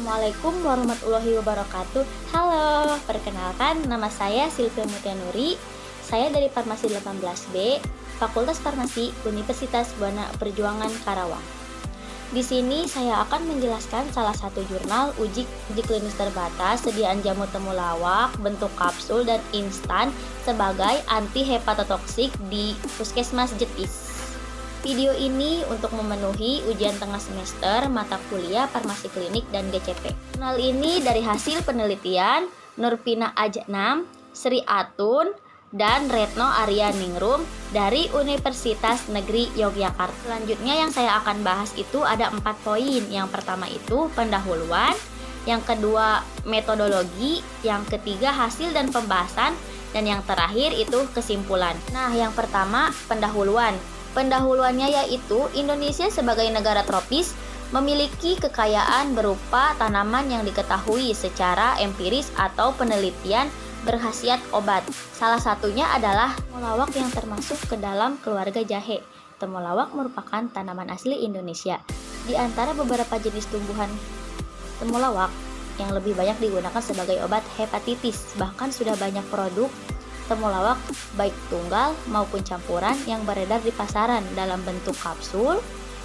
Assalamualaikum warahmatullahi wabarakatuh. Halo, perkenalkan nama saya Silvia Mutianuri. Saya dari Farmasi 18B, Fakultas Farmasi Universitas Buana Perjuangan Karawang. Di sini saya akan menjelaskan salah satu jurnal uji klinis terbatas sediaan jamu temulawak bentuk kapsul dan instan sebagai anti hepatotoksik di Puskesmas Jetis. Video ini untuk memenuhi ujian tengah semester mata kuliah Farmasi Klinik dan GCP. Jurnal ini dari hasil penelitian Nurpina Ajnam, Sri Atun, dan Retno Arya Ningrum dari Universitas Negeri Yogyakarta. Selanjutnya yang saya akan bahas itu ada 4 poin. Yang pertama itu pendahuluan, yang kedua metodologi, yang ketiga hasil dan pembahasan, dan yang terakhir itu kesimpulan. Nah, yang pertama pendahuluan. Pendahuluannya yaitu Indonesia sebagai negara tropis memiliki kekayaan berupa tanaman yang diketahui secara empiris atau penelitian berkhasiat obat. Salah satunya adalah temulawak yang termasuk ke dalam keluarga jahe. Temulawak merupakan tanaman asli Indonesia. Di antara beberapa jenis tumbuhan temulawak yang lebih banyak digunakan sebagai obat hepatitis, bahkan sudah banyak produk temulawak baik tunggal maupun campuran yang beredar di pasaran dalam bentuk kapsul,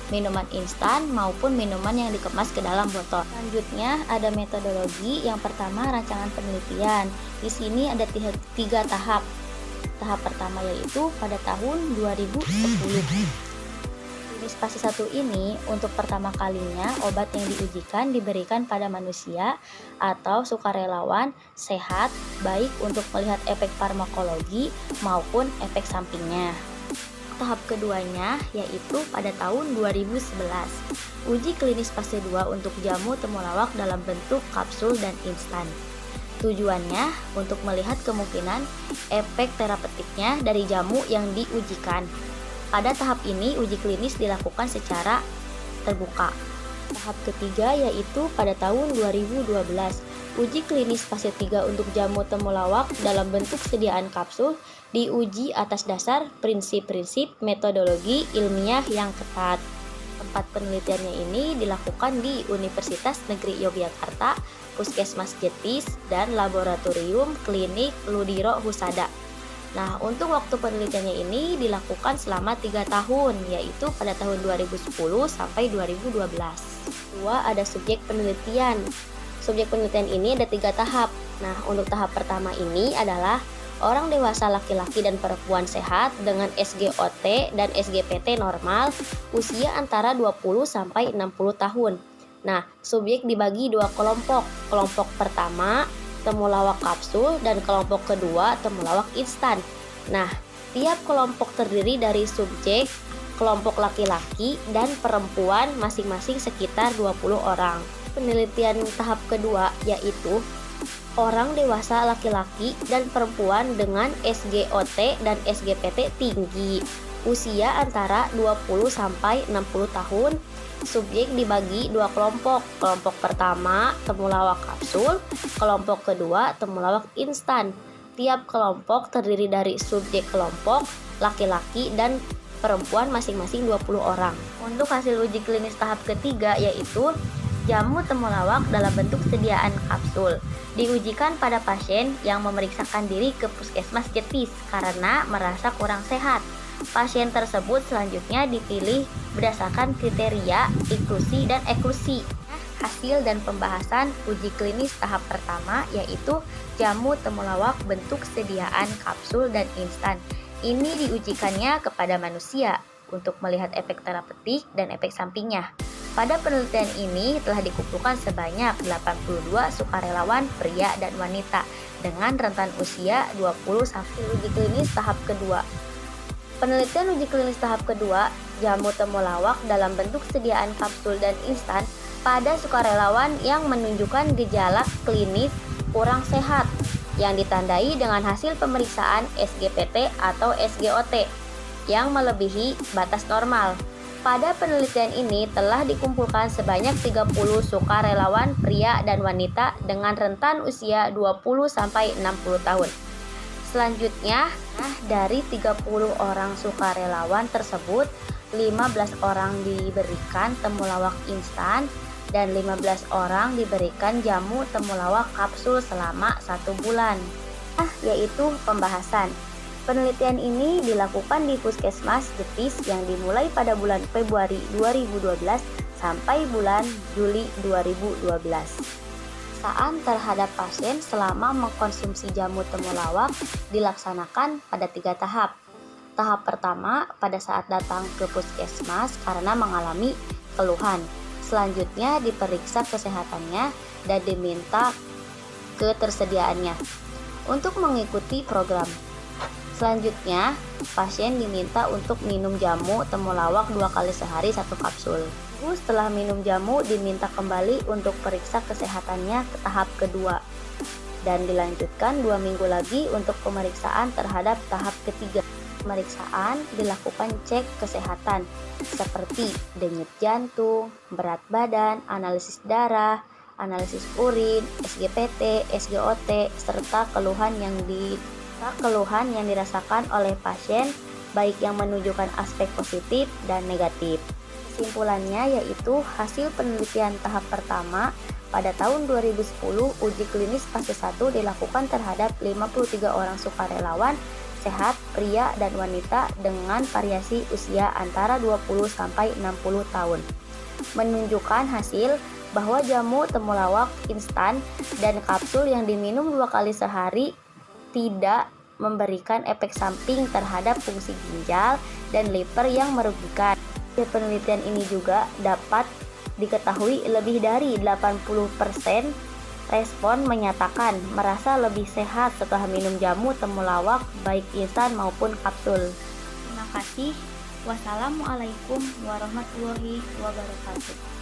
minuman instan maupun minuman yang dikemas ke dalam botol. Selanjutnya ada metodologi. Yang pertama rancangan penelitian. Di sini ada 3 tahap. Tahap pertama yaitu pada tahun 2010. Jenis fase 1 ini untuk pertama kalinya obat yang diujikan diberikan pada manusia atau sukarelawan sehat baik untuk melihat efek farmakologi maupun efek sampingnya. Tahap keduanya yaitu pada tahun 2011. Uji klinis fase 2 untuk jamu temulawak dalam bentuk kapsul dan instan. Tujuannya untuk melihat kemungkinan efek terapeutiknya dari jamu yang diujikan. Pada tahap ini uji klinis dilakukan secara terbuka. Tahap ketiga yaitu pada tahun 2012. Uji klinis fase 3 untuk jamu temulawak dalam bentuk sediaan kapsul diuji atas dasar prinsip-prinsip metodologi ilmiah yang ketat. Tempat penelitiannya ini dilakukan di Universitas Negeri Yogyakarta, Puskesmas Jetis, dan Laboratorium Klinik Ludiro Husada. Nah, untuk waktu penelitiannya ini dilakukan selama 3 tahun, yaitu pada tahun 2010 sampai 2012. Kedua, ada subjek penelitian. Subjek penelitian ini ada 3 tahap. Nah, untuk tahap pertama ini adalah orang dewasa laki-laki dan perempuan sehat dengan SGOT dan SGPT normal, usia antara 20 sampai 60 tahun. Nah, subjek dibagi 2 kelompok. Kelompok pertama temulawak kapsul dan kelompok kedua temulawak instan. Nah, tiap kelompok terdiri dari subjek kelompok laki-laki dan perempuan masing-masing sekitar 20 orang. Penelitian tahap kedua yaitu orang dewasa laki-laki dan perempuan dengan SGOT dan SGPT tinggi, usia antara 20 sampai 60 tahun. Subjek dibagi 2 kelompok. Kelompok pertama temulawak kapsul, kelompok kedua temulawak instan. Tiap kelompok terdiri dari subjek kelompok laki-laki dan perempuan masing-masing 20 orang. Untuk hasil uji klinis tahap ketiga yaitu jamu temulawak dalam bentuk sediaan kapsul. Diujikan pada pasien yang memeriksakan diri ke Puskesmas Jetis karena merasa kurang sehat. Pasien tersebut selanjutnya dipilih berdasarkan kriteria inklusi dan eksklusi. Hasil dan pembahasan uji klinis tahap pertama yaitu jamu temulawak bentuk sediaan kapsul dan instan. Ini diujikannya kepada manusia untuk melihat efek terapeutik dan efek sampingnya. Pada penelitian ini telah dikumpulkan sebanyak 82 sukarelawan pria dan wanita dengan rentan usia 20 sampai uji klinis tahap kedua. Penelitian uji klinis tahap kedua, jamu temulawak dalam bentuk sediaan kapsul dan instan pada sukarelawan yang menunjukkan gejala klinis kurang sehat yang ditandai dengan hasil pemeriksaan SGPT atau SGOT yang melebihi batas normal. Pada penelitian ini telah dikumpulkan sebanyak 30 sukarelawan pria dan wanita dengan rentan usia 20 sampai 60 tahun. Selanjutnya, dari 30 orang sukarelawan tersebut, 15 orang diberikan temulawak instan, dan 15 orang diberikan jamu temulawak kapsul selama 1 bulan. Yaitu pembahasan. Penelitian ini dilakukan di Puskesmas Jetis yang dimulai pada bulan Februari 2012 sampai bulan Juli 2012. Pemeriksaan terhadap pasien selama mengkonsumsi jamu temulawak dilaksanakan pada 3 tahap. Tahap pertama pada saat datang ke puskesmas karena mengalami keluhan. Selanjutnya diperiksa kesehatannya dan diminta ketersediaannya untuk mengikuti program. Selanjutnya, pasien diminta untuk minum jamu temulawak 2 kali sehari 1 kapsul. Setelah minum jamu diminta kembali untuk periksa kesehatannya ke tahap kedua dan dilanjutkan 2 minggu lagi untuk pemeriksaan terhadap tahap ketiga. Pemeriksaan dilakukan cek kesehatan seperti denyut jantung, berat badan, analisis darah, analisis urin, SGPT, SGOT, serta keluhan yang dirasakan oleh pasien baik yang menunjukkan aspek positif dan negatif. Kesimpulannya yaitu hasil penelitian tahap pertama pada tahun 2010 uji klinis fase 1 dilakukan terhadap 53 orang sukarelawan sehat pria dan wanita dengan variasi usia antara 20 sampai 60 tahun. Menunjukkan hasil bahwa jamu temulawak instan dan kapsul yang diminum 2 kali sehari tidak memberikan efek samping terhadap fungsi ginjal dan liver yang merugikan. Penelitian ini juga dapat diketahui lebih dari 80% respon menyatakan merasa lebih sehat setelah minum jamu temulawak baik instan maupun kapsul. Terima kasih. Wassalamualaikum warahmatullahi wabarakatuh.